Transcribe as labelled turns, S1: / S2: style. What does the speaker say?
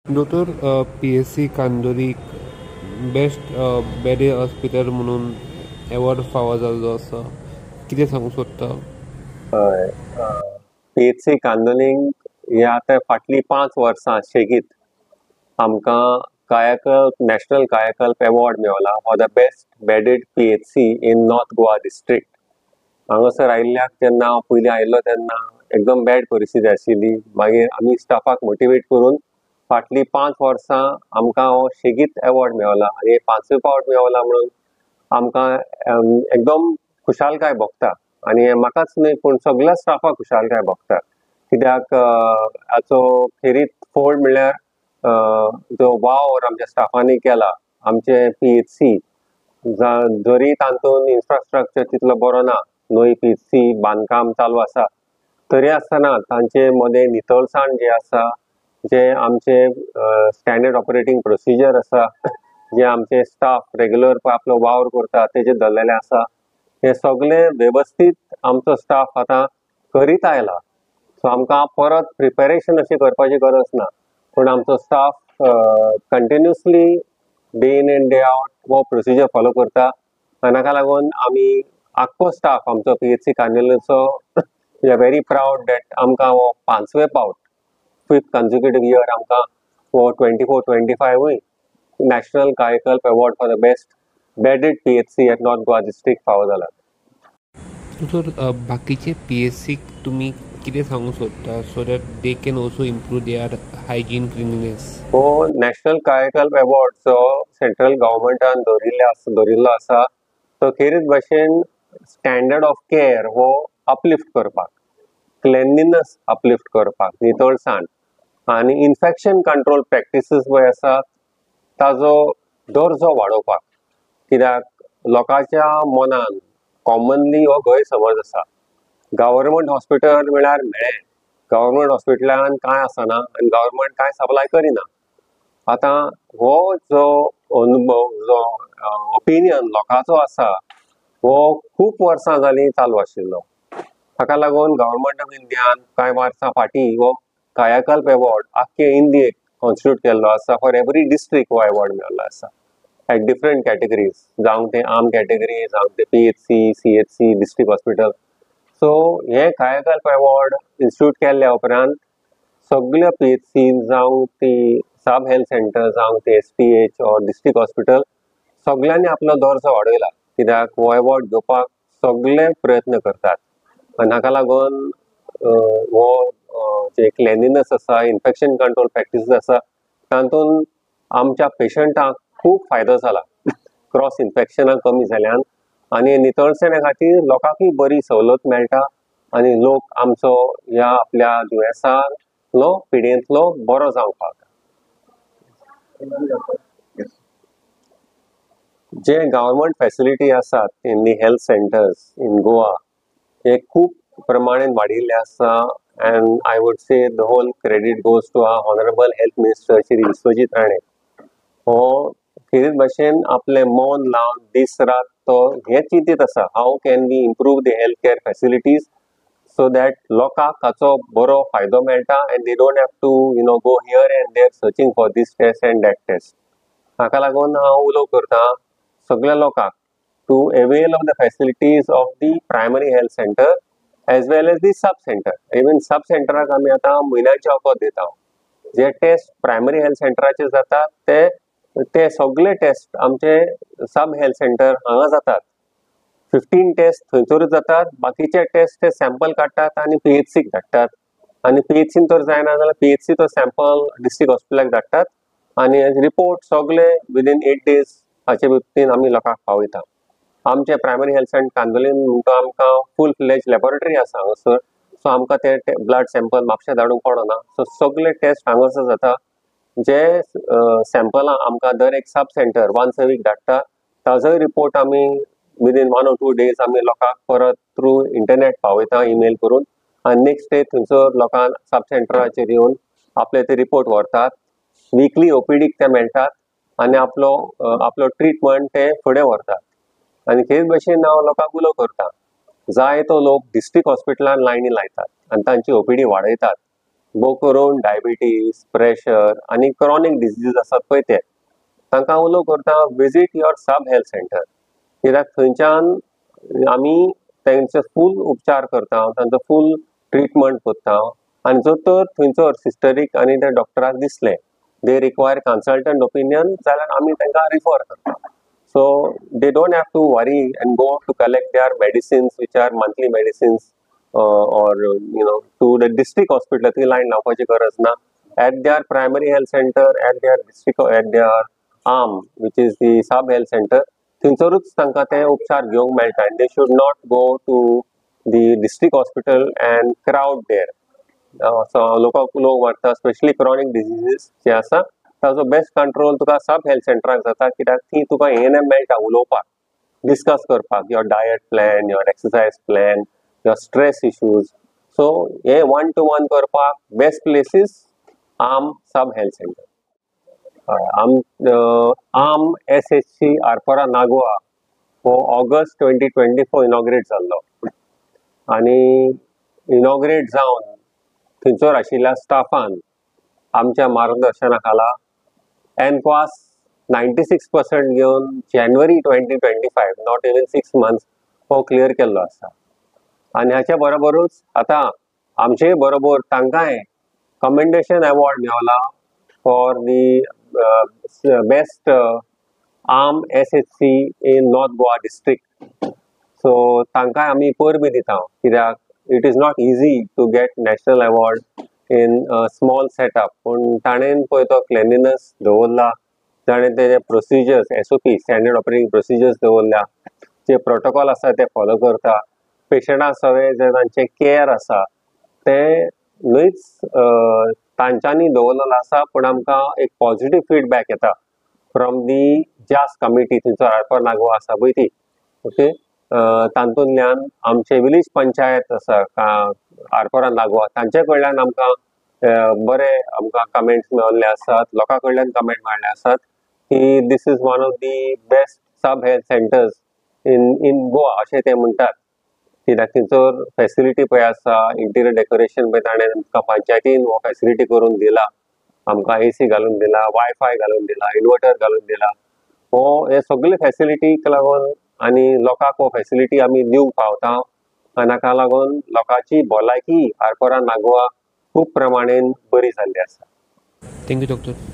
S1: दोतोर PSC कांदोलीक best बेडे hospital म्हणून award फावो जाल्लो आसा. कितें सांगूंक सोदता?
S2: हय PHC कांदोलींक ह्या आतां फाटलीं 5 वर्सां शेगीत आमकां कायाकल्प नॅशनल कायाकल्प अवॉर्ड मेळला for the best bedded PHC in north Goa district. हांगासर आयिल्ल्याक जेन्ना हांव पयलीं आयिल्लो तेन्ना एकदम बॅड परिस्थिती आशिल्ली. मागीर आमी स्टाफाक मोटिवेट करून फाटलीं 5 वर्सां आमकां हो शेगीत अवॉर्ड मेळला आनी हे 5वे फावट मेळला म्हणून आमकां एकदम खुशालकाय भोगता. आनी हें म्हाकाच न्हय पूण सगळ्या स्टाफाक खुशालकाय भोगता. कित्याक हाचो खेरीत फळ म्हणल्यार जो वावर आमच्या स्टाफांनी केला आमचे PHC जरी तातूंत इन्फ्रास्ट्रक्चर तितलो बरो ना, नवी PHC बांदकाम चालू आसा, तरी आसतना तांचे मदें नितळसाण जी आसा, जे आमचे स्टँडर्ड ऑपरेटींग प्रोसिजर आसा, जे आमचे स्टाफ रेग्युलर आपलो वावर करता तेजे धरलेले आसा, हे सगळे वेवस्थीत आमचो स्टाफ आतां करीत आयला. सो आमकां परत प्रिपेरेशन अशी करपाची गरज ना, पूण आमचो staff continuously day in and day out हो प्रोसिजर फॉलो करता. आनी हाका लागून आमी आख्खो स्टाफ आमचो PHC कांदिवलीचो we are very proud that आमकां हो 5वे फावट 5th consecutive year आमकां हो 24-25 national Kayakalp award for the best bedded PHC at North Goa district फावो जाला.
S1: दोतोर बाकीचे PSCक तुमी कितें सांगूंक सोदता so that they can also improve their hygiene cleanliness?
S2: हो नॅशनल कायाकल्प अवॉर्ड जो सेंट्रल गव्हर्मेंटान दवरिल्लो आसा, तो खेरीत भाशेन स्टँडर्ड ऑफ केअर हो अपलिफ्ट करपाक, क्लेनलीनेस अपलिफ्ट करपाक, नितळसाण आनी इन्फेक्शन कंट्रोल प्रॅक्टिसीस पळय आसात ताजो दर्जो वाडोवपाक. कित्याक लोकांच्या मनान कॉमनली हो गैरसमज आसा, गव्हर्मेंट हॉस्पिटल म्हळ्यार मेळ्ळें, गव्हर्मेंट हॉस्पिटलान कांय आसना आनी गव्हर्मेंट कांय सप्लाय करिना. आतां हो जो अनुभव जो ओपिनियन लोकांचो आसा हो खूब वर्सां जालीं चालू आशिल्लो. हाका लागून गव्हर्मेंट ऑफ इंडियान कांय वर्सां फाटीं हो कायाकल्प अवॉर्ड आख्खे इंडियेक कॉन्स्टिट्यूट केल्लो आसा. फॉर एवरी डिस्ट्रिक्ट हो अवॉर्ड मेळ्ळो आसा एट डिफरंट कॅटेगरीज, जावं ते आर्म कॅटेगरी, जावं ते PHC, CHC, district hospital. So हे कायाकल्प अवॉर्ड इन्स्टिट्यूट केल्ल्या उपरांत सगळ्या PHC जावं ती सब हेल्थ सेंटर, जावं ते SPH ऑर डिस्ट्रिक्ट हॉस्पिटल सगळ्यांनी आपलो दर्जो वाडयला. कित्याक हो अवॉर्ड घेवपाक सगळे प्रयत्न करतात. आनी हाका लागून हो जे क्लेनलीनेस आसा, इन्फेक्शन कंट्रोल प्रॅक्टिसीस आसा, तातूंत आमच्या पेशंटांक खूब फायदो जाला. क्रॉस इन्फेक्शनां कमी जाल्यान आनी नितळसाणे खातीर लोकांकूय बरी सवलत मेळटा आनी लोक आमचो ह्या आपल्या दुयेंसांतलो पिडेंतलो बरो जावंक पावता. जे गव्हर्मेंट फॅसिलिटी आसात in the health centres in Goa हे खूब प्रमाणेन वाडिल्ले आसा. And I would say the whole credit goes to our honourable health minister Shri Vishwajit Rane. हो खेरीत भाशेन आपले मौन लावन दीस रात तो हेच चिंतीत आसा, how can we improve the health care facilities so that लोकांक हाचो बरो फायदो मेळटा and they don't have to go here and there searching for this test and that test. हाका लागून हांव उलोव करता सगळ्या लोकांक to avail of the facilities of the primary health centre as well as the sub centre. Even sub सेंटराक आमी आतां म्हयन्याचे वखद दिता. जे टेस्ट प्रायमरी हेल्थ सेंटराचेर जातात ते सगळे टेस्ट आमचे सब हेल्थ सेंटर हांगा जातात. 15 टेस्ट थंयसरूच जातात. बाकीचे टेस्ट ते सॅम्पल काडटात आनी PHCक धाडटात. आनी PHCन तर जायना जाल्यार PHC तो सॅम्पल डिस्ट्रिक्ट हॉस्पिटलाक धाडटात आनी रिपोर्ट सगळे विदीन 8 days हाचे भितर आमी लोकांक पावयता. आमचे प्रायमरी हेल्थ सेंटर कांदोलीन म्हणटा आमकां फूल फ्लेज लॅबोरेटरी आसा हांगासर. सो आमकां ते ब्लड सॅम्पल म्हापशें धाडूंक पडना. सो सगळे टेस्ट हांगासर जाता. जे सॅम्पलां आमकां दर एक sub centre once a week धाडटा, ताजोय रिपोर्ट आमी विदीन 1 or 2 days आमी लोकांक परत थ्रू इंटरनेट पावयता ईमेल करून. आनी नेक्स्ट डे थंयसर लोकांक सब सेंटराचेर येवन आपले ते रिपोर्ट व्हरतात. विकली OPDक ते मेळटात आनी आपलो ट्रिटमेंट ते फुडें व्हरतात. आनी हेच भाशेन हांव लोकांक उलोव करता, जाय तो लोक डिस्ट्रिक्ट हॉस्पिटलान लायनी लायतात आनी तांची OPD वाडयतात. भोव करून डायबिटीज, प्रेशर आनी क्रॉनिक डिजीज आसात पळय ते तांकां उलो करता visit your sub health centre, कित्याक थंयच्यान आमी तांचे फूल उपचार करता, तांचो फूल ट्रिटमेंट करता आनी जर तर थंयसर सिस्टरीक आनी त्या डॉक्टराक दिसलें दे रिक्वायर कन्सल्टंट ओपिनियन जाल्यार आमी तांकां रिफर करता. So they don't have to worry and go to collect their medicines, which are monthly medicines, or to the district hospital. ती line लावपाची गरज ना. At their primary health center, at their arm, which is the sub health center, थंयसरूच तांकां ते उपचार घेवंक मेळटा. They should not go to the district hospital and crowd there. So लोक मारता, स्पेशली क्रॉनिक डिजीजीस जे आसा ताजो बेस्ट कंट्रोल तुका सब हेल्थ सेंटराक जाता, कित्याक थंय तुका हें मेळटा उलोवपाक, डिस्कस करपाक your diet plan, your exercise plan, your stress issues. So हे 1-to-1 करपाक best places AAM sub health centre. AAM SHC Arpora Nagoa हो ऑगस्ट 2024 इनॉग्रेट जाल्लो आनी इनॉग्रेट जावन थंयसर आशिल्ल्या स्टाफान आमच्या मार्गदर्शना खाला NPAS 96% घेवन जानेवारी 2025, नॉट इवन 6 months, हो क्लियर केल्लो आसा. आनी हाच्या बरोबरूच आतां आमचे बरोबर तांकांय कमेंडेशन अवॉर्ड मेळला for the best AAM SHC in north Goa district. So तांकांय आमी परबी दिता, कित्याक it is not easy to get national award in small setup. पूण ताणें पळय तो क्लेनलीनेस दवरला, ताणें तेजे procedures SOP standard operating procedures दवरल्या, जे प्रोटोकॉल आसा ते फॉलो करता. पेशंटां सगळे जे तांचे केअर आसा ते न्हयच तांच्यांनी दवरलेलो आसा, पूण आमकां एक पॉझिटीव फीडबॅक येता फ्रॉम दी जास कमिटी थंयसर आरपोरा नागोआ आसा पळय ती. ओके, तातूंतल्यान आमचे विलेज पंचायत आसा आरपोरा नागोआ, तांचे कडल्यान आमकां बरे आमकां कमेंट्स मेळिल्ले आसात, लोकां कडल्यान कमेंट मेळिल्ले आसात की this is one of the best sub health centres in Goa अशें ते म्हणटात. कित्याक थंयसर फॅसिलिटी पळय आसा, इंटिरियर डेकोरेशन पळय ताणें आमकां पंचायतीन हो फॅसिलिटी करून दिला, आमकां AC घालून दिला, वायफाय घालून दिला, इन्वर्टर घालून दिला. हे सगळे फॅसिलिटीक लागून आनी लोकांक हो फॅसिलिटी आमी दिवंक पावता, आनी हाका लागून लोकांची भलायकी आरपोरा नागोआ खूब प्रमाणेन बरी जाल्ली आसा.
S1: Thank you doctor.